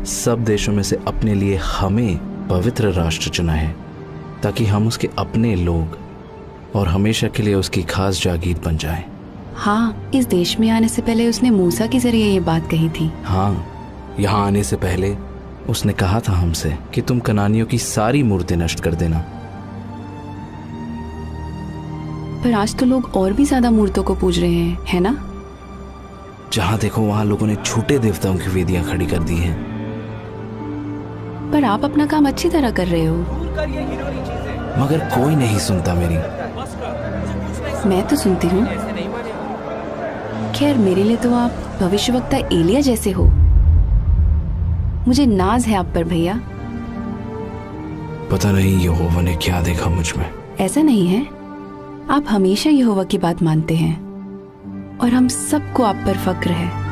सब देशों में से अपने लिए हमें पवित्र राष्ट्र चुना है ताकि हम उसके अपने लोग और हमेशा के लिए उसकी खास जागीर बन जाएं। हाँ, इस देश में आने से पहले उसने मूसा के जरिए ये बात कही थी। हाँ, यहाँ आने से पहले उसने कहा था हमसे कि तुम कनानियों की सारी मूर्तें नष्ट कर देना। पर आज तो लोग और भी ज्यादा मूर्तों को पूज रहे हैं, है ना? जहाँ देखो वहाँ लोगों ने झूठे देवताओं की वेदियां खड़ी कर दी हैं। पर आप अपना काम अच्छी तरह कर रहे हो। मगर कोई नहीं सुनता मेरी। मैं तो सुनती हूँ। खैर, मेरे लिए तो आप भविष्यवक्ता एलिया जैसे हो। मुझे नाज है आप पर भैया। पता नहीं यहोवा ने क्या देखा मुझ में। ऐसा नहीं है, आप हमेशा यहोवा की बात मानते हैं और हम सबको आप पर फक्र है।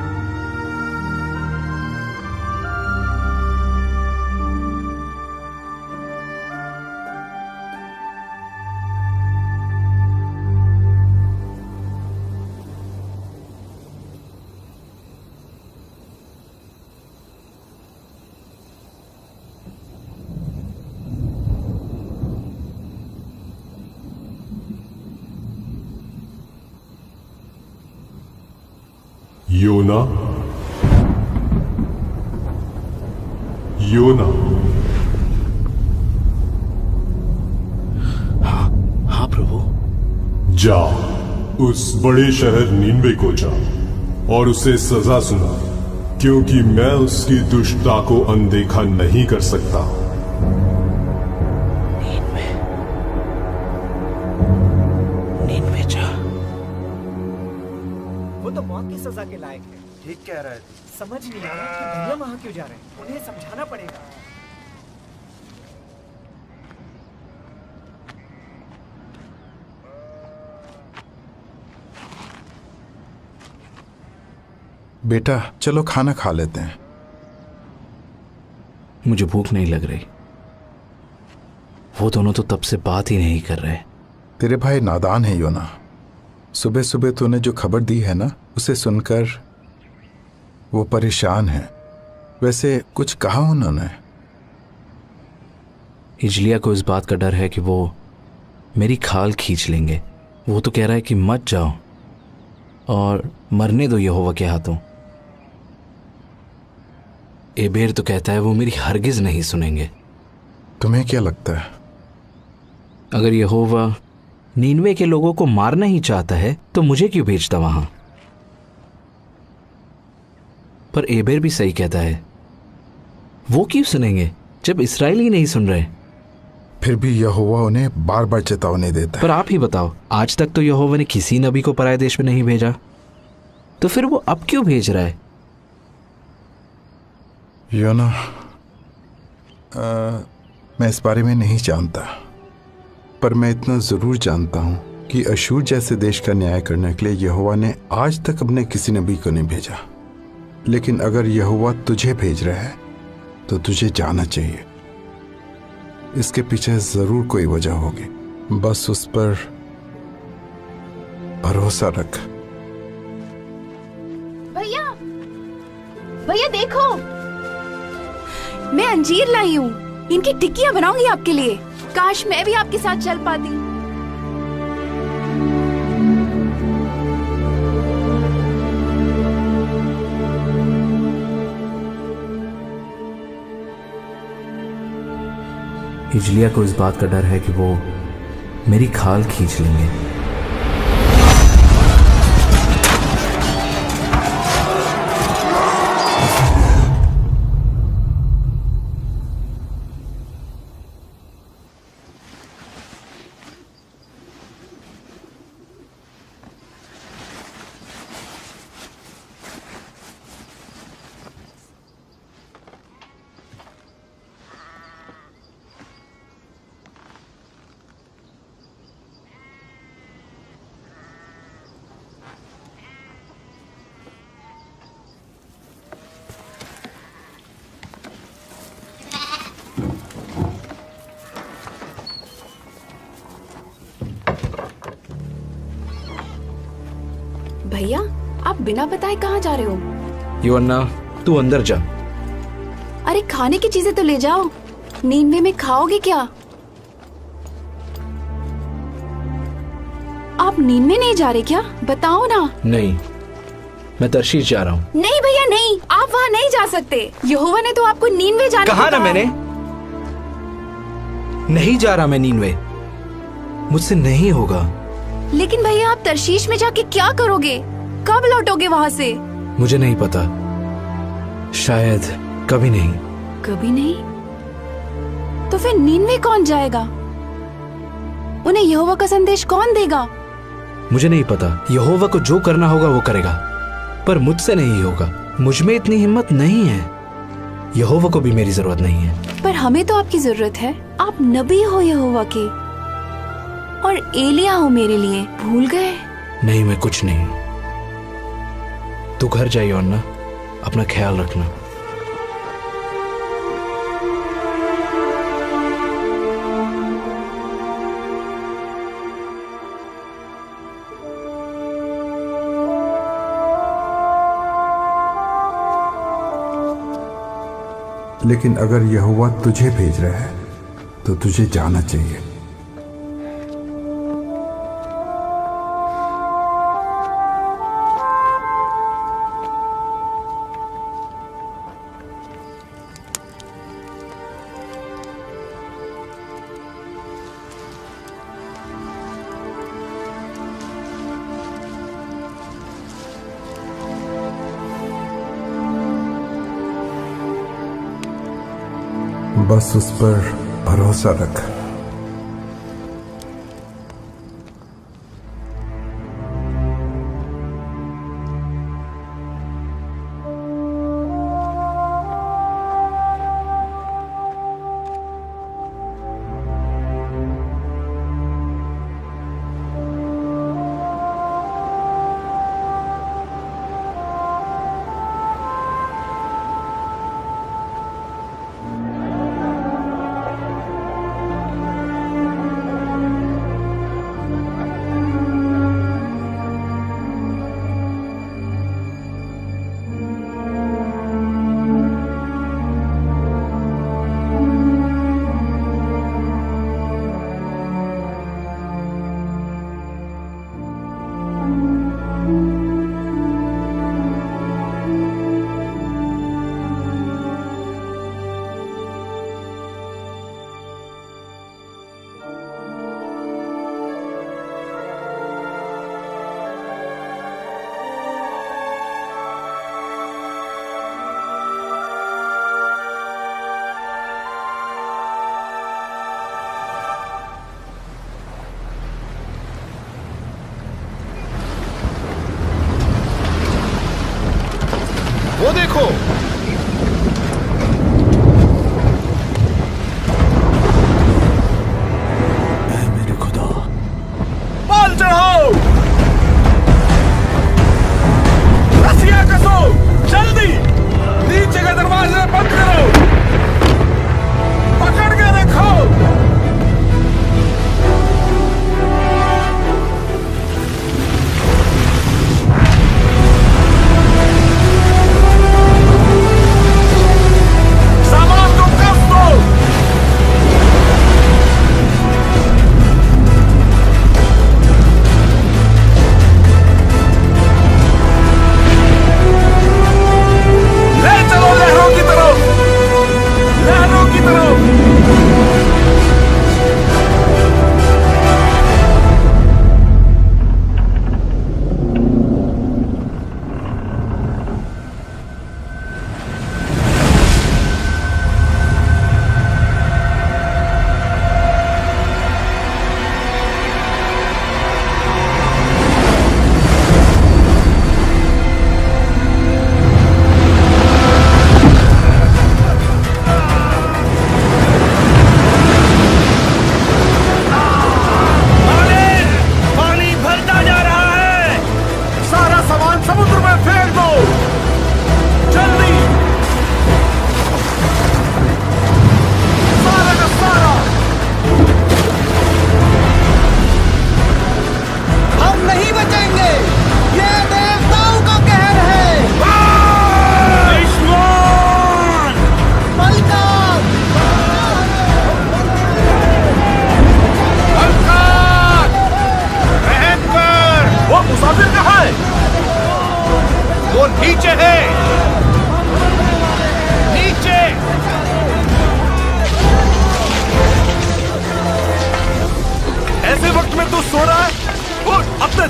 योना, योना। हाँ प्रभु। जा, उस बड़े शहर नीनवे को जा और उसे सजा सुना, क्योंकि मैं उसकी दुष्टता को अनदेखा नहीं कर सकता। नीनवे जा। वो तो मौत की सजा के लायक है। ठीक कह रहे थे। समझ नहीं आ रहा कि भैया वहां क्यों जा रहे हैं। उन्हें समझाना पड़ेगा। बेटा चलो खाना खा लेते हैं। मुझे भूख नहीं लग रही। वो दोनों तो तब से बात ही नहीं कर रहे। तेरे भाई नादान है योना। सुबह सुबह तूने जो खबर दी है ना, उसे सुनकर वो परेशान है। वैसे कुछ कहा उन्होंने? हिजलिया को इस बात का डर है कि वो मेरी खाल खींच लेंगे। वो तो कह रहा है कि मत जाओ और मरने दो यहोवा के हाथों। एबेर तो कहता है वो मेरी हरगिज नहीं सुनेंगे। तुम्हें क्या लगता है? अगर यहोवा नीनवे के लोगों को मारना ही चाहता है तो मुझे क्यों भेजता वहां? पर एबेर भी सही कहता है। वो क्यों सुनेंगे जब इस्राएली नहीं सुन रहे? फिर भी यहोवा उन्हें बार बार चेतावनी देता है। पर आप ही बताओ, आज तक तो यहोवा ने किसी नबी को पराये देश में नहीं भेजा, तो फिर वो अब क्यों भेज रहा है? योना, मैं इस बारे में नहीं जानता, पर मैं इतना जरूर जानता हूं कि अशूर जैसे देश का न्याय करने के लिए यहोवा ने आज तक अपने किसी नबी को नहीं भेजा। लेकिन अगर यहोवा तुझे भेज रहा है तो तुझे जाना चाहिए। इसके पीछे जरूर कोई वजह होगी, बस उस पर भरोसा रख। भैया, भैया देखो, मैं अंजीर लाई हूँ। इनकी टिक्कियाँ बनाऊंगी आपके लिए। काश मैं भी आपके साथ चल पाती। हिजलिया को इस बात का डर है कि वो मेरी खाल खींच लेंगे। भैया, आप बिना बताए कहाँ जा रहे हो? योना, तू अंदर जा। अरे खाने की चीजें तो ले जाओ। नींवे में खाओगे क्या? आप नींवे नहीं जा रहे क्या? बताओ ना। नहीं, मैं तर्शीश जा रहा हूँ। नहीं भैया नहीं, आप वहाँ नहीं जा सकते। यहोवा ने तो आपको नींवे जाने कहा ना मैंने। नहीं जा रहा मैं नीनवे, मुझसे नहीं होगा। लेकिन भैया आप तर्शीश में जाके क्या करोगे? कब लौटोगे वहाँ से? मुझे नहीं पता, शायद कभी नहीं। कभी नहीं? तो फिर नीनवे कौन जाएगा? उन्हें यहोवा का संदेश कौन देगा? मुझे नहीं पता। यहोवा को जो करना होगा वो करेगा, पर मुझसे नहीं होगा। मुझ में इतनी हिम्मत नहीं है। यहोवा को भी मेरी जरूरत नहीं है। पर हमें तो आपकी जरूरत है। आप नबी हो यहोवा के, और एलिया हो मेरे लिए। भूल गए? नहीं, मैं कुछ नहीं। तू घर जाइए और ना, अपना ख्याल रखना। लेकिन अगर यहोवा तुझे भेज रहा है तो तुझे जाना चाहिए। बस उस पर भरोसा रख।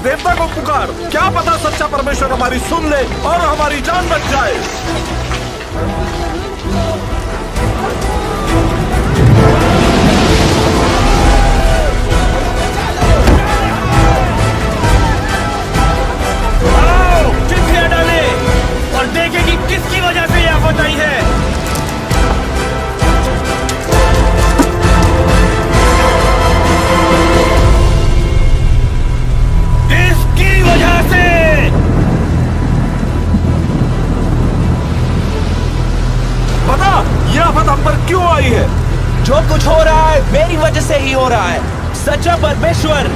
देवता को पुकार, क्या पता सच्चा परमेश्वर हमारी सुन ले और हमारी जान बच जाए। आओ चिट्ठियां डाले और देखें कि किसकी वजह से यह आफत आई है। किसकी वजह से? बता, यह आफत हम पर क्यों आई है? जो कुछ हो रहा है मेरी वजह से ही हो रहा है। सच्चा परमेश्वर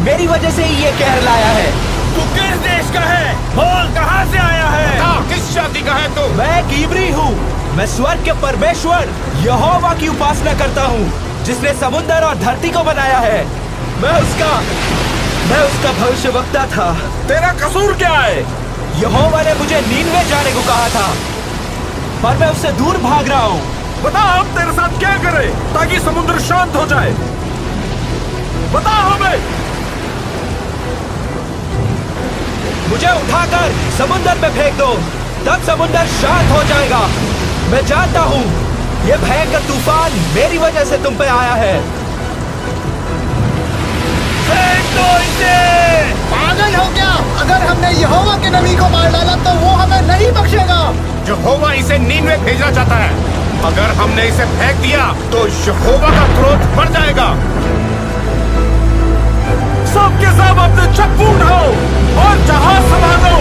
मेरी वजह से ही ये कहर लाया है। तू किस देश का है? बोल, कहाँ से आया है? किस जाति का है तू? मैं एक इब्री हूँ। मैं स्वर्ग के परमेश्वर यहोवा की उपासना करता हूँ, जिसने समुद्र और धरती को बनाया है। मैं उसका भविष्यवक्ता था। तेरा कसूर क्या है? यहोवा ने मुझे नीनवे जाने को कहा था, पर मैं उससे दूर भाग रहा हूँ। बता, हम तेरे साथ क्या करें ताकि समुद्र शांत हो जाए? बता हमें। मुझे उठाकर समुद्र में फेंक दो, तब समुद्र शांत हो जाएगा। मैं जानता हूँ ये भयंकर तूफान मेरी वजह से तुम पे आया है। फेंक दो इसे। पागल हो क्या? अगर हमने यहोवा के नबी को मार डाला तो वो हमें नहीं बख्शेगा। यहोवा इसे नीनवे भेजना चाहता है। अगर हमने इसे फेंक दिया तो यहोवा का क्रोध बढ़ जाएगा। सब के सब अपने चप्पू उठाओ और जहाज संभालो।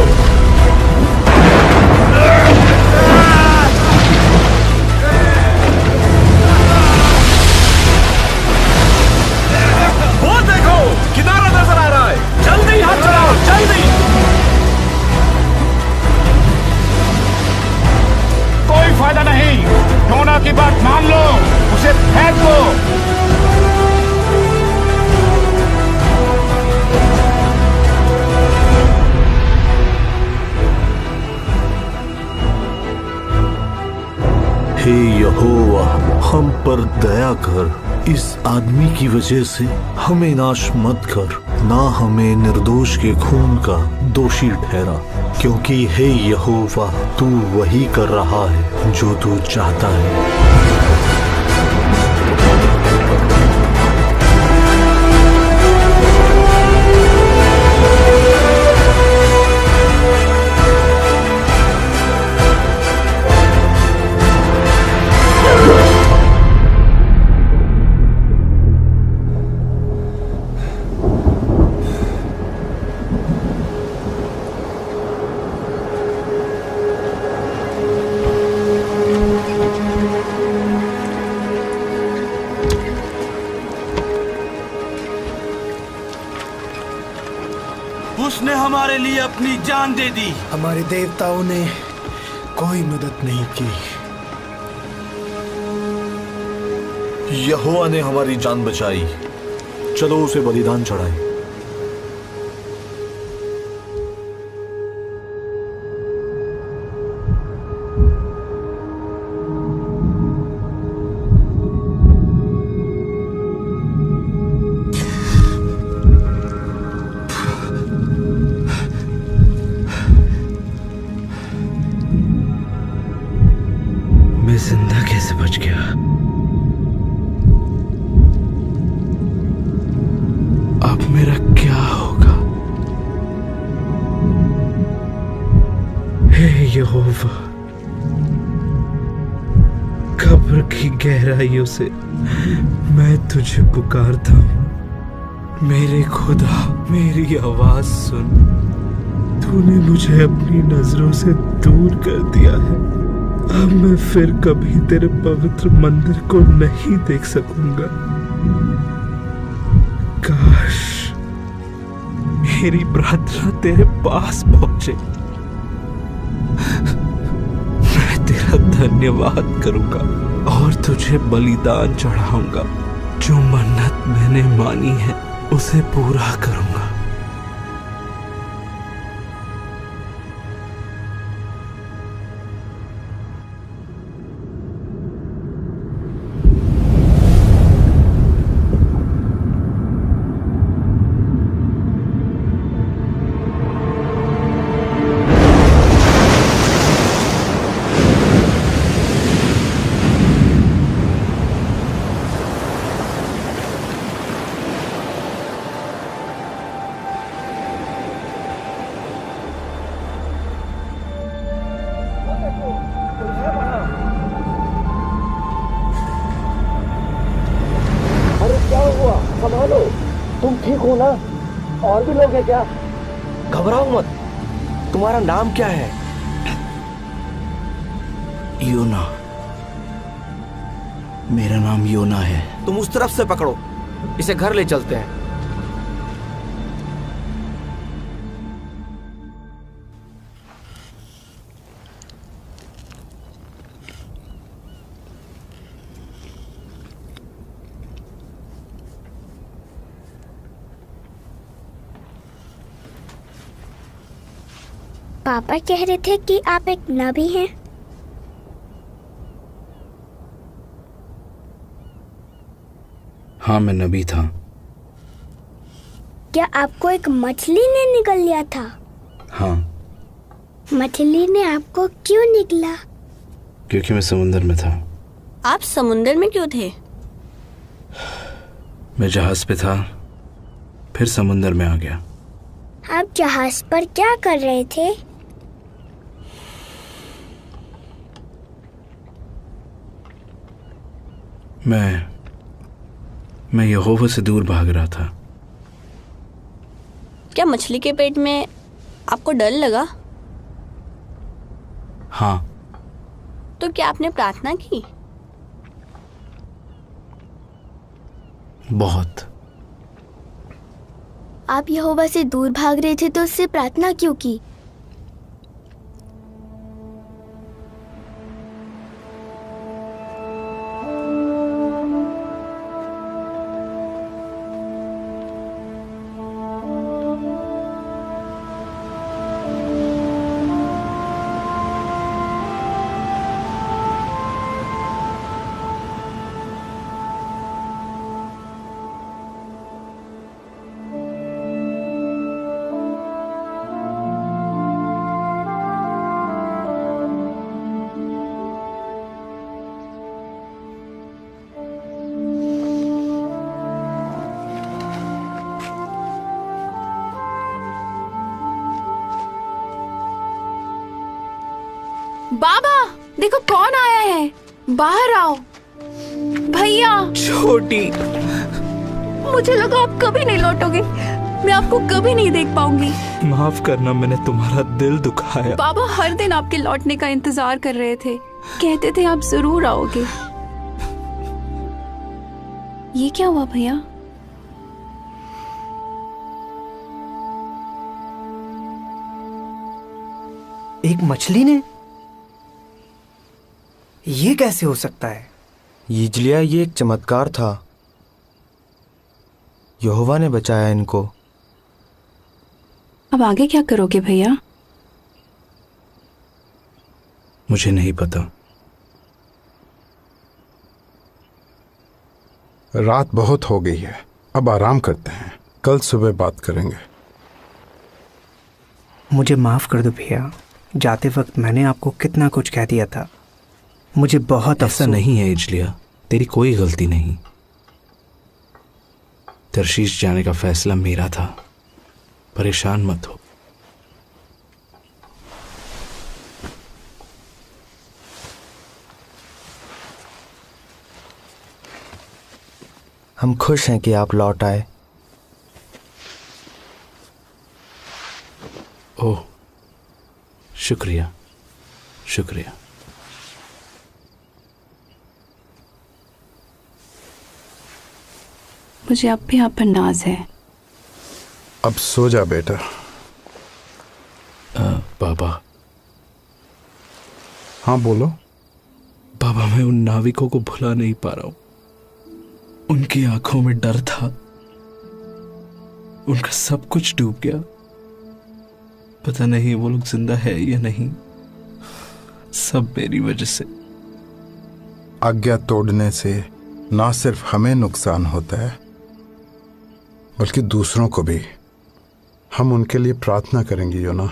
वो देखो, किनारा नजर आ रहा है। जल्दी हाथ चलाओ, जल्दी। कोई फायदा नहीं। योना की बात मान लो, उसे फेंक दो। हे यहोवा, हम पर दया कर। इस आदमी की वजह से हमें नाश मत कर, ना हमें निर्दोष के खून का दोषी ठहरा, क्योंकि हे यहोवा, तू वही कर रहा है जो तू चाहता है। उसने हमारे लिए अपनी जान दे दी। हमारे देवताओं ने कोई मदद नहीं की। यहोवा ने हमारी जान बचाई। चलो उसे बलिदान चढ़ाएं। मैं जिंदा कैसे बच गया? अब मेरा क्या होगा? हे यहोवा, कब्र की गहराइयों से मैं तुझे पुकारता हूँ। मेरे खुदा, मेरी आवाज सुन। तूने मुझे अपनी नजरों से दूर कर दिया है। अब मैं फिर कभी तेरे पवित्र मंदिर को नहीं देख सकूंगा। काश मेरी प्रार्थना तेरे पास पहुंचे। मैं तेरा धन्यवाद करूंगा और तुझे बलिदान चढ़ाऊंगा। जो मन्नत मैंने मानी है उसे पूरा करूंगा। देखो ना, और भी लोग हैं क्या? घबराओ मत। तुम्हारा नाम क्या है? योना। मेरा नाम योना है। तुम उस तरफ से पकड़ो, इसे घर ले चलते हैं। पापा कह रहे थे कि आप एक नबी हैं। हाँ, मैं नबी था। क्या आपको एक मछली ने निगल लिया था? हाँ। मछली ने आपको क्यों निगला? क्योंकि मैं समुंदर में था। आप समुंदर में क्यों थे? मैं जहाज पे था, फिर समुंदर में आ गया। आप जहाज पर क्या कर रहे थे? मैं यहोवा से दूर भाग रहा था। क्या मछली के पेट में आपको डर लगा? हाँ। तो क्या आपने प्रार्थना की? बहुत। आप यहोवा से दूर भाग रहे थे तो उससे प्रार्थना क्यों की? बाबा देखो कौन आया है, बाहर आओ। भैया। छोटी। मुझे लगा आप कभी नहीं लौटोगे, मैं आपको कभी नहीं देख पाऊंगी। माफ करना, मैंने तुम्हारा दिल दुखाया। बाबा हर दिन आपके लौटने का इंतजार कर रहे थे, कहते थे आप जरूर आओगे। ये क्या हुआ भैया? एक मछली ने? ये कैसे हो सकता है? यिजलिया, ये एक चमत्कार था। यहोवा ने बचाया इनको। अब आगे क्या करोगे भैया? मुझे नहीं पता। रात बहुत हो गई है, अब आराम करते हैं, कल सुबह बात करेंगे। मुझे माफ कर दो भैया, जाते वक्त मैंने आपको कितना कुछ कह दिया था। मुझे बहुत ऐसा नहीं है यिजलिया, तेरी कोई गलती नहीं। तरशीश जाने का फैसला मेरा था, परेशान मत हो। हम खुश हैं कि आप लौट आए। ओह, शुक्रिया शुक्रिया। मुझे अब भी आप पर नाज है। अब सो जा बेटा। बाबा। हाँ बोलो। बाबा, मैं उन नाविकों को भुला नहीं पा रहा हूं। उनकी आंखों में डर था, उनका सब कुछ डूब गया। पता नहीं वो लोग जिंदा है या नहीं, सब मेरी वजह से। आज्ञा तोड़ने से ना सिर्फ हमें नुकसान होता है, बल्कि दूसरों को भी। हम उनके लिए प्रार्थना करेंगे योना।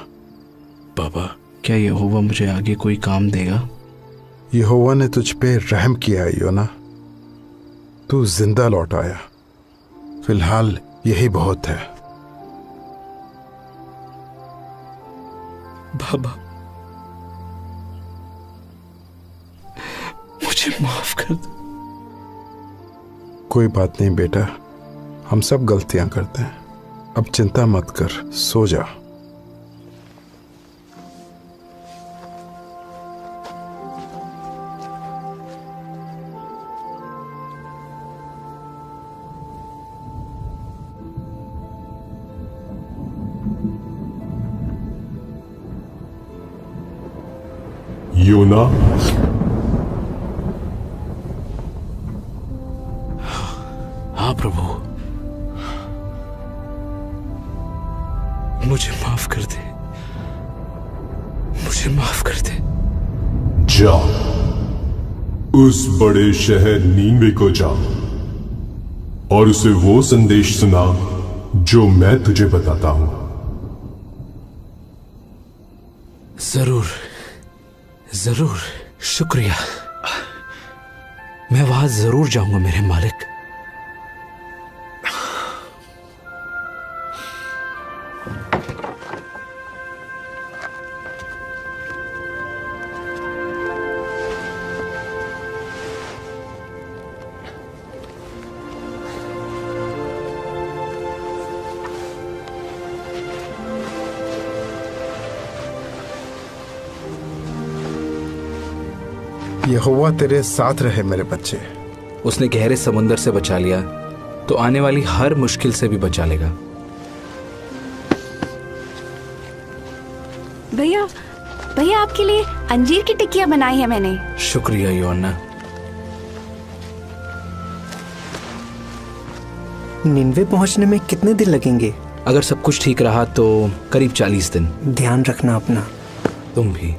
बाबा, क्या यहोवा मुझे आगे कोई काम देगा? यहोवा ने तुझ पे रहम किया है योना, तू जिंदा लौट आया। फिलहाल यही बहुत है। बाबा, मुझे माफ कर दो। कोई बात नहीं बेटा, हम सब गलतियां करते हैं। अब चिंता मत कर, सो जा। योना, हाँ प्रभु, मुझे माफ कर दे, मुझे माफ कर दे। जा, उस बड़े शहर नीनवे को जा और उसे वो संदेश सुना जो मैं तुझे बताता हूं। जरूर जरूर, शुक्रिया। मैं वहां जरूर जाऊंगा मेरे मालिक। यहोवा तेरे साथ रहे मेरे बच्चे। उसने गहरे समुंदर से बचा लिया तो आने वाली हर मुश्किल से भी बचा लेगा। भैया, भैया आपके लिए अंजीर की टिक्कियां बनाई है मैंने। शुक्रिया योना। निन्वे पहुंचने में कितने दिन लगेंगे? अगर सब कुछ ठीक रहा तो करीब 40 दिन। ध्यान रखना अपना। तुम भी।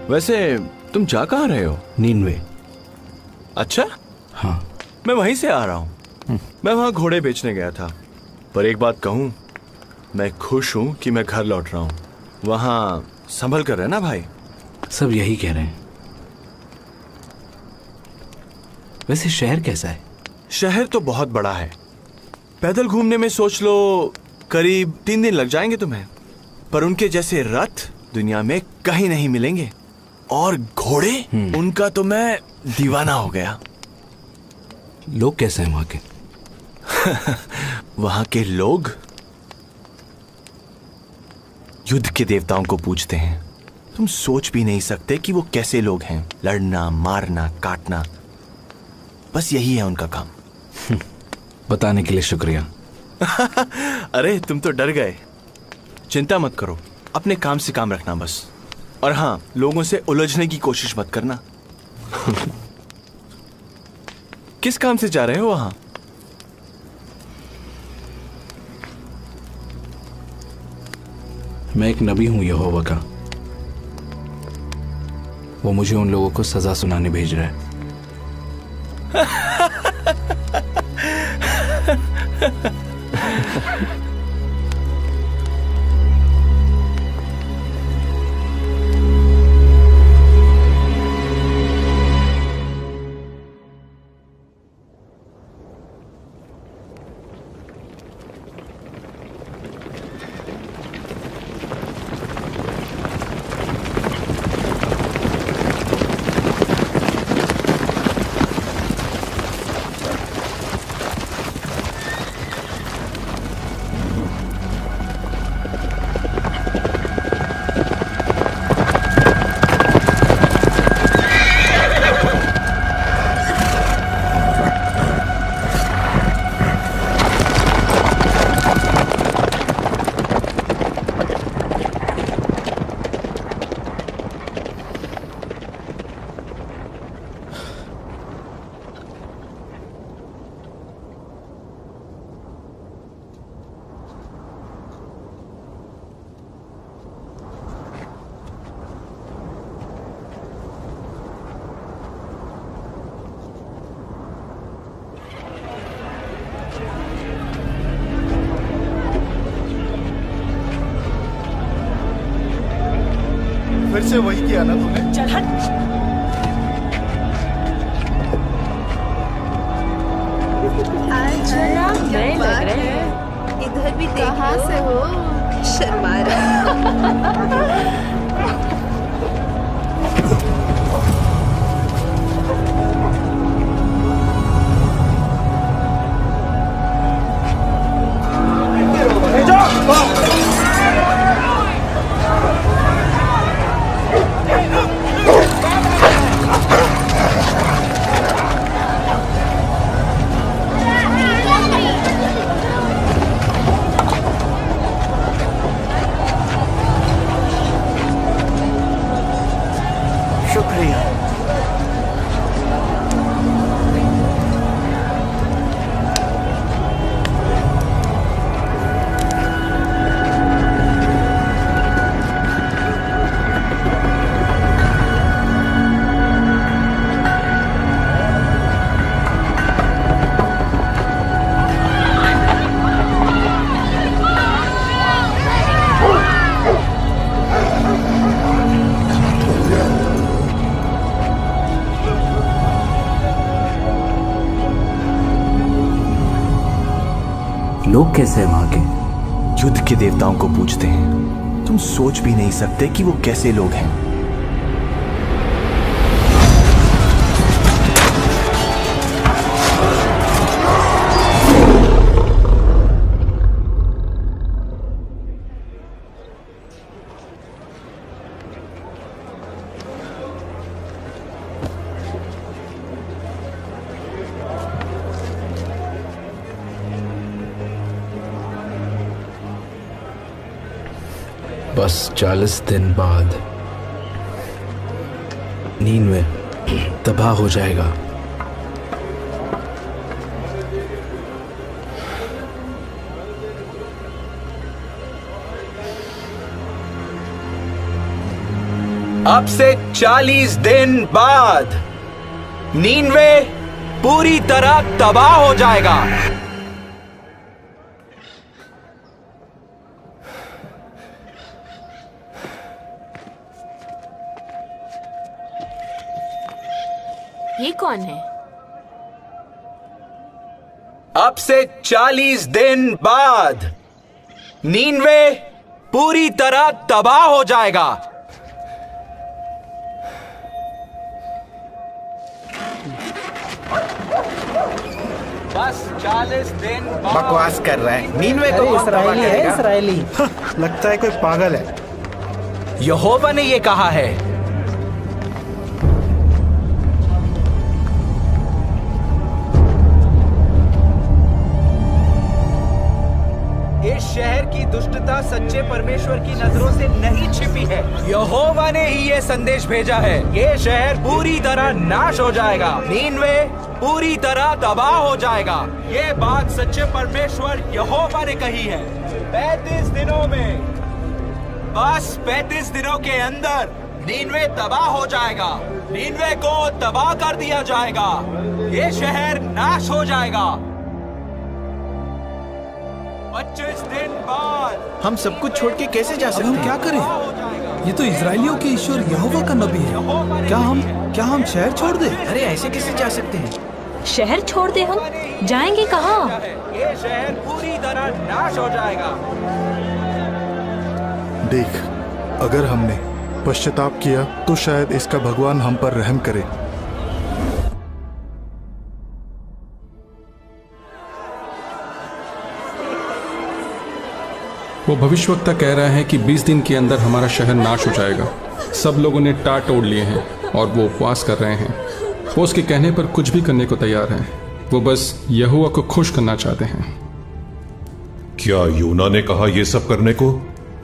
वैसे तुम जा कहाँ रहे हो? नीनवे। अच्छा, हाँ। मैं वहीं से आ रहा हूँ। मैं वहाँ घोड़े बेचने गया था। पर एक बात कहूँ, मैं खुश हूँ कि मैं घर लौट रहा हूँ। वहाँ संभल कर रहना भाई। सब यही कह रहे हैं। वैसे शहर कैसा है? शहर तो बहुत बड़ा है। पैदल घूमने में सोच लो करीब 3 दिन लग जाएंगे तुम्हें। पर उनके जैसे रथ दुनिया में कहीं नहीं मिलेंगे। और घोड़े, उनका तो मैं दीवाना हो गया। लोग कैसे हैं वहां के? वहां के लोग युद्ध के देवताओं को पूजते हैं। तुम सोच भी नहीं सकते कि वो कैसे लोग हैं। लड़ना, मारना, काटना, बस यही है उनका काम। बताने के लिए शुक्रिया। अरे तुम तो डर गए। चिंता मत करो, अपने काम से काम रखना बस। और हाँ, लोगों से उलझने की कोशिश मत करना। किस काम से जा रहे हो वहां? मैं एक नबी हूं यहोवा का। वो मुझे उन लोगों को सजा सुनाने भेज रहा है। फिर से वही किया ना तूने। चल हट। नए लग रहे हैं। इधर भी कहाँ से हो? शर्मा रहा। लोग कैसे हैं वहां के? युद्ध के देवताओं को पूजते हैं। तुम सोच भी नहीं सकते कि वो कैसे लोग हैं। बस 40 दिन बाद नीनवे तबाह हो जाएगा। अब से 40 दिन बाद नीनवे पूरी तरह तबाह हो जाएगा। ये कौन है? अब से 40 दिन बाद नीनवे पूरी तरह तबाह हो जाएगा। बस 40 दिन बाद। बकवास कर रहा है। नीनवे को कौन तबाह करेगा? इसराइली। लगता है कोई पागल है। यहोवा ने ये कहा है। इस शहर की दुष्टता सच्चे परमेश्वर की नजरों से नहीं छिपी है। यहोवा ने ही ये संदेश भेजा है। ये शहर पूरी तरह नाश हो जाएगा। नीनवे पूरी तरह तबाह हो जाएगा। ये बात सच्चे परमेश्वर यहोवा ने कही है। 35 दिनों में, बस 35 दिनों के अंदर नीनवे तबाह हो जाएगा। नीनवे को तबाह कर दिया जाएगा। ये शहर नाश हो जाएगा। 25 दिन बाद हम सब कुछ छोड़ के कैसे जा सकते हैं? हम क्या करें? ये तो इजराइलियों के ईश्वर यहोवा का नबी है। क्या हम शहर छोड़ दें? अरे ऐसे कैसे जा सकते हैं? शहर छोड़ दे? हम जाएंगे कहाँ? ये शहर पूरी तरह नाश हो जाएगा। देख, अगर हमने पश्चाताप किया तो शायद इसका भगवान हम पर रहम करे। वो भविष्यवक्ता कह रहा है कि 20 दिन के अंदर हमारा शहर नाश हो जाएगा। सब लोगों ने टाट ओढ़ लिए हैं और वो उपवास कर रहे हैं। वो उसके कहने पर कुछ भी करने को तैयार हैं। वो बस यहोवा को खुश करना चाहते हैं। क्या यूना ने कहा यह सब करने को?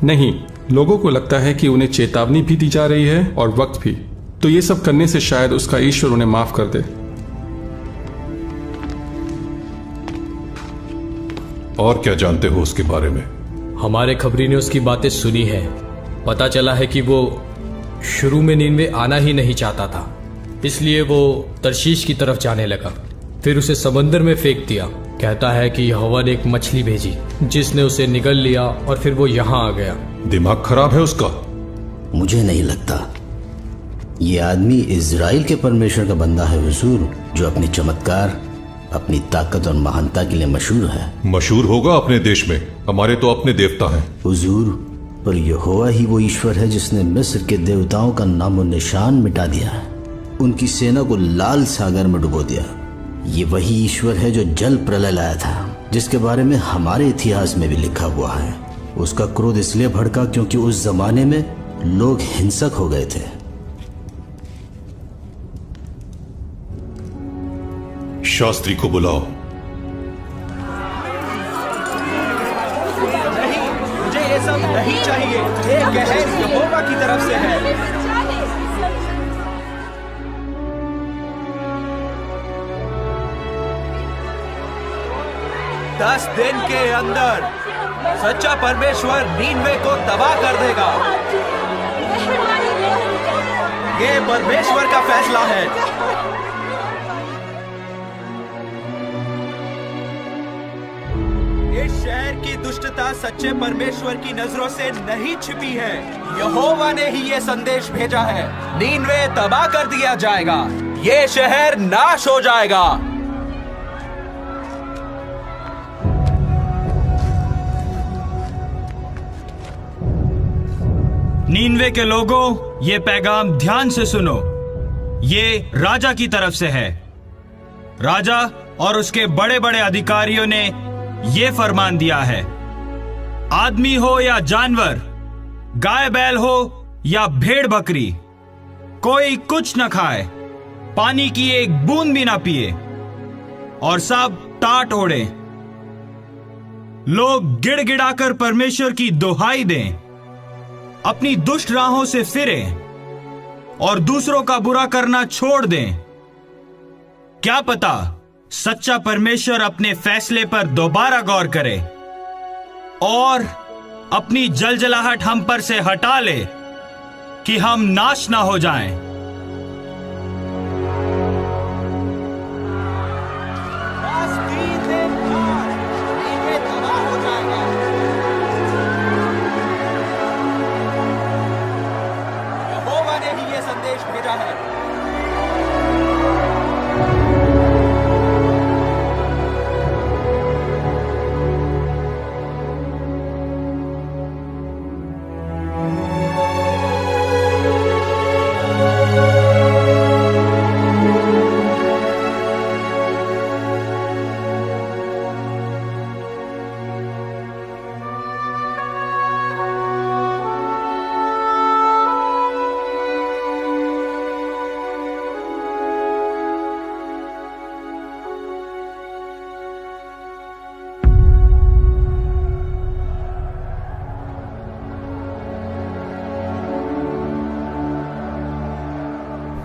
नहीं, लोगों को लगता है कि उन्हें चेतावनी भी दी जा रही है और वक्त भी। तो ये सब करने से शायद उसका ईश्वर उन्हें माफ कर दे। और क्या जानते हो उसके बारे में? हमारे खबरी ने उसकी बातें सुनी है। पता चला है कि वो शुरू में नीनवे आना ही नहीं चाहता था, इसलिए वो तरशीश की तरफ जाने लगा। फिर उसे समंदर में फेंक दिया। कहता है कि यहोवा ने एक मछली भेजी जिसने उसे निगल लिया और फिर वो यहाँ आ गया। दिमाग खराब है उसका। मुझे नहीं लगता। ये आदमी इजराइल के परमेश्वर का बंदा है हुजूर, जो अपने चमत्कार, अपनी ताकत और महानता के लिए मशहूर है। मशहूर होगा अपने देश में, हमारे तो अपने देवता हैं। हुजूर, पर यहोवा ही वो ईश्वर है जिसने मिस्र के देवताओं का नामो निशान मिटा दिया, उनकी सेना को लाल सागर में डुबो दिया। ये वही ईश्वर है जो जल प्रलय लाया था, जिसके बारे में हमारे इतिहास में भी लिखा हुआ है। उसका क्रोध इसलिए भड़का क्योंकि उस जमाने में लोग हिंसक हो गए थे। शास्त्री को बुलाओ। नहीं, मुझे ये सब नहीं चाहिए। ये कहर यहोवा की तरफ से है। 10 दिन के अंदर सच्चा परमेश्वर नीनवे को तबाह कर देगा। ये परमेश्वर का फैसला है। इस शहर की दुष्टता सच्चे परमेश्वर की नजरों से नहीं छिपी है। यहोवा ने ही ये संदेश भेजा है। नीनवे तबाह कर दिया जाएगा। ये शहर नाश हो जाएगा। नीनवे के लोगों, ये पैगाम ध्यान से सुनो। ये राजा की तरफ से है। राजा और उसके बड़े बड़े अधिकारियों ने ये फरमान दिया है, आदमी हो या जानवर, गाय बैल हो या भेड़ बकरी, कोई कुछ न खाए, पानी की एक बूंद भी ना पिए और सब टाट ओढ़े। लोग गिड़गिड़ाकर परमेश्वर की दुहाई दें, अपनी दुष्ट राहों से फिरें और दूसरों का बुरा करना छोड़ दें। क्या पता सच्चा परमेश्वर अपने फैसले पर दोबारा गौर करे और अपनी जलजलाहट हम पर से हटा ले कि हम नाश ना हो जाएं। यहोवा ने ही ये संदेश भेजा है।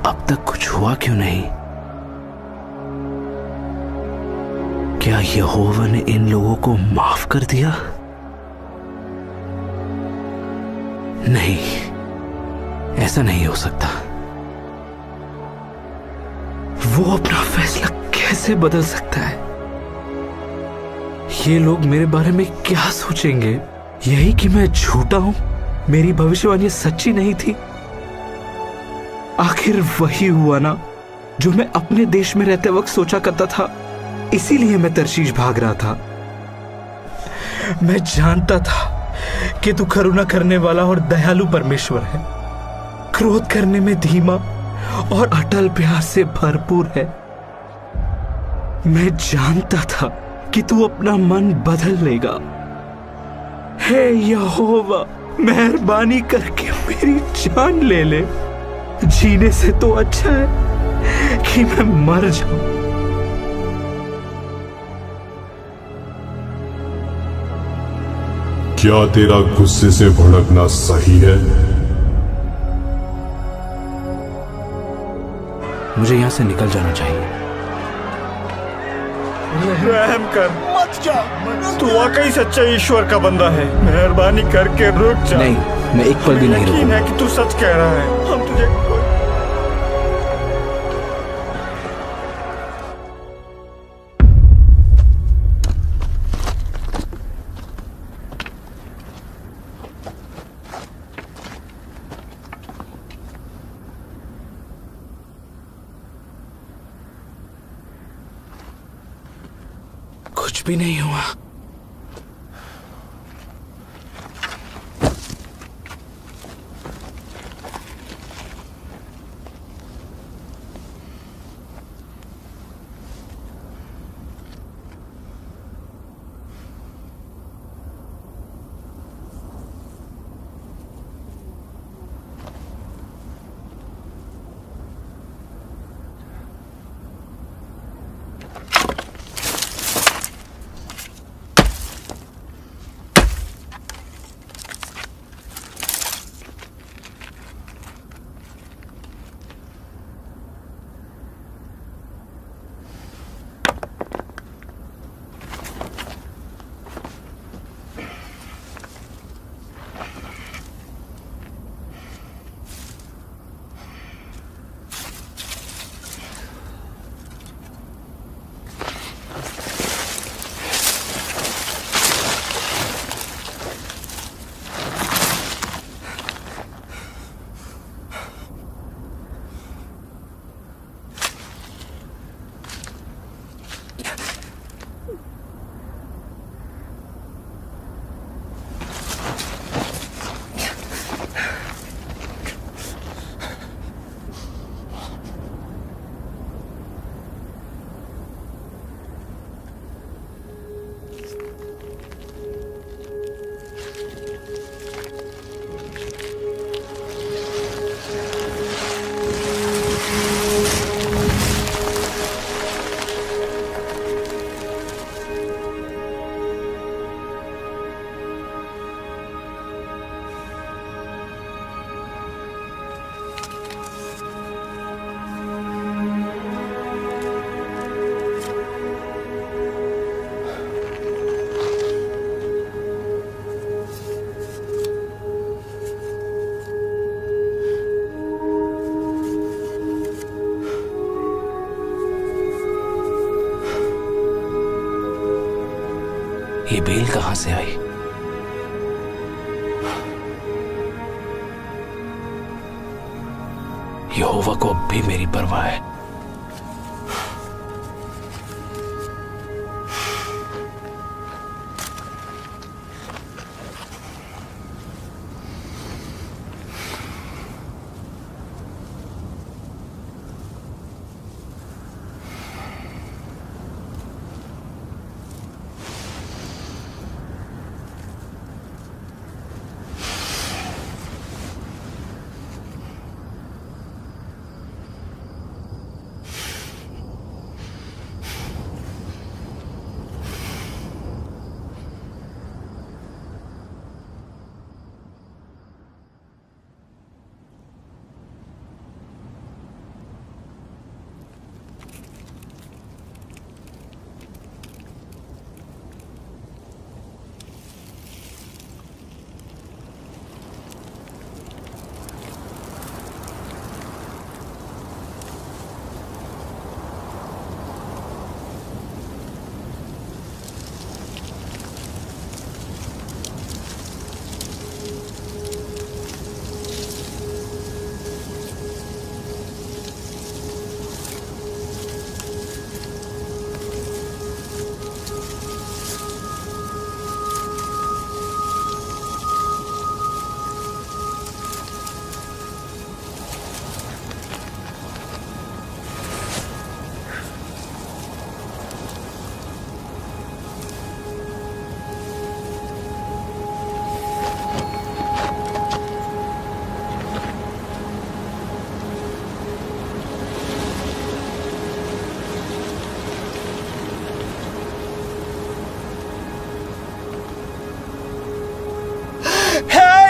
अब तक कुछ हुआ क्यों नहीं? क्या यहोवा ने इन लोगों को माफ कर दिया? नहीं, ऐसा नहीं हो सकता। वो अपना फैसला कैसे बदल सकता है? ये लोग मेरे बारे में क्या सोचेंगे? यही कि मैं झूठा हूं, मेरी भविष्यवाणी सच्ची नहीं थी। आखिर वही हुआ ना जो मैं अपने देश में रहते वक्त सोचा करता था। इसीलिए मैं तरशीश भाग रहा था। मैं जानता था कि तू करुणा करने वाला और दयालु परमेश्वर है, क्रोध करने में धीमा और अटल प्यार से भरपूर है। मैं जानता था कि तू अपना मन बदल लेगा। हे यहोवा, मेहरबानी करके मेरी जान ले ले। जीने से तो अच्छा है कि मैं मर जाऊं। क्या तेरा गुस्से से भड़कना सही है? मुझे यहां से निकल जाना चाहिए। रहम कर, मत जा। तू वाकई सच्चा ईश्वर का बंदा है। मेहरबानी करके रुक जा। नहीं, मैं एक पल भी नहीं रुकूंगा। यकीन है कि तू सच कह रहा है। हम तुझे कुछ भी नहीं हुआ। ये बेल कहां से आई? यहोवा को अब भी मेरी परवाह है।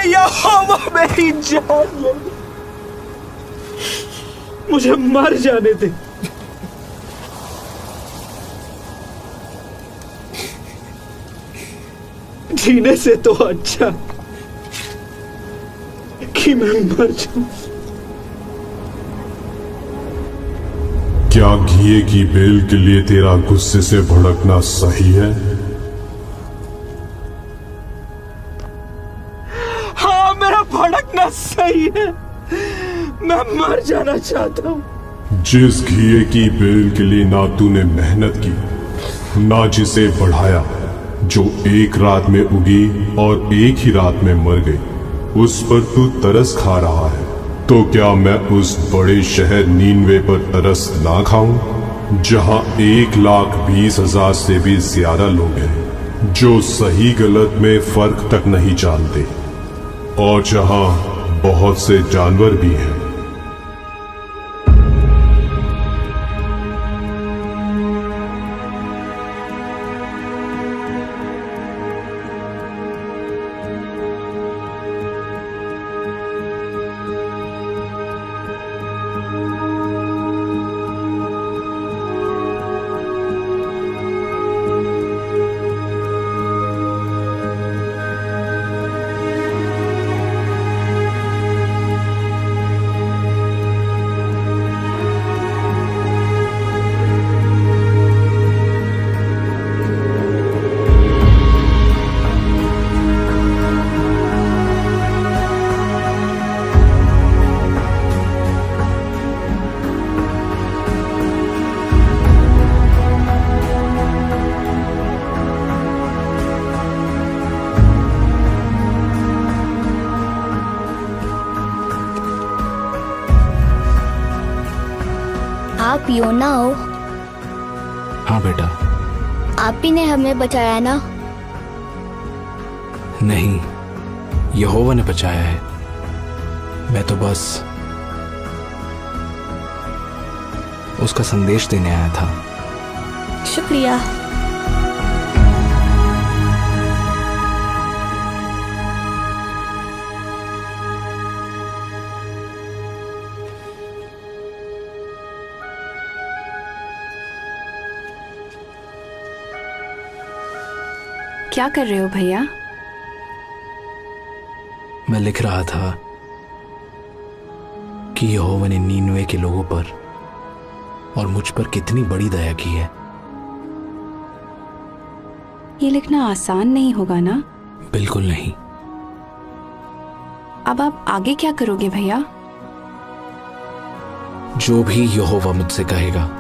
यहोवा मेरी जान ले, मुझे मर जाने दे। जीने से तो अच्छा कि मैं मर जाऊं। क्या घिए की बेल के लिए तेरा गुस्से से भड़कना सही है? हाँ, मेरा भड़कना सही है। मैं मर जाना चाहता हूं। जिस घिए की बेल के लिए ना तूने मेहनत की, ना जिसे बढ़ाया जो एक रात में उगी और एक ही रात में मर गई, उस पर तू तरस खा रहा है। तो क्या मैं उस बड़े शहर नीनवे पर तरस ना खाऊं जहां 1,20,000 से भी ज्यादा लोग हैं जो सही गलत में फर्क तक नहीं जानते, और जहां बहुत से जानवर भी हैं। आप योना हो? हाँ बेटा। आप ही ने हमें बचाया ना? नहीं, यहोवा ने बचाया है। मैं तो बस उसका संदेश देने आया था। शुक्रिया। क्या कर रहे हो भैया? मैं लिख रहा था कि यहोवा ने नीनवे के लोगों पर और मुझ पर कितनी बड़ी दया की है। ये लिखना आसान नहीं होगा ना? बिल्कुल नहीं। अब आप आगे क्या करोगे भैया? जो भी यहोवा मुझसे कहेगा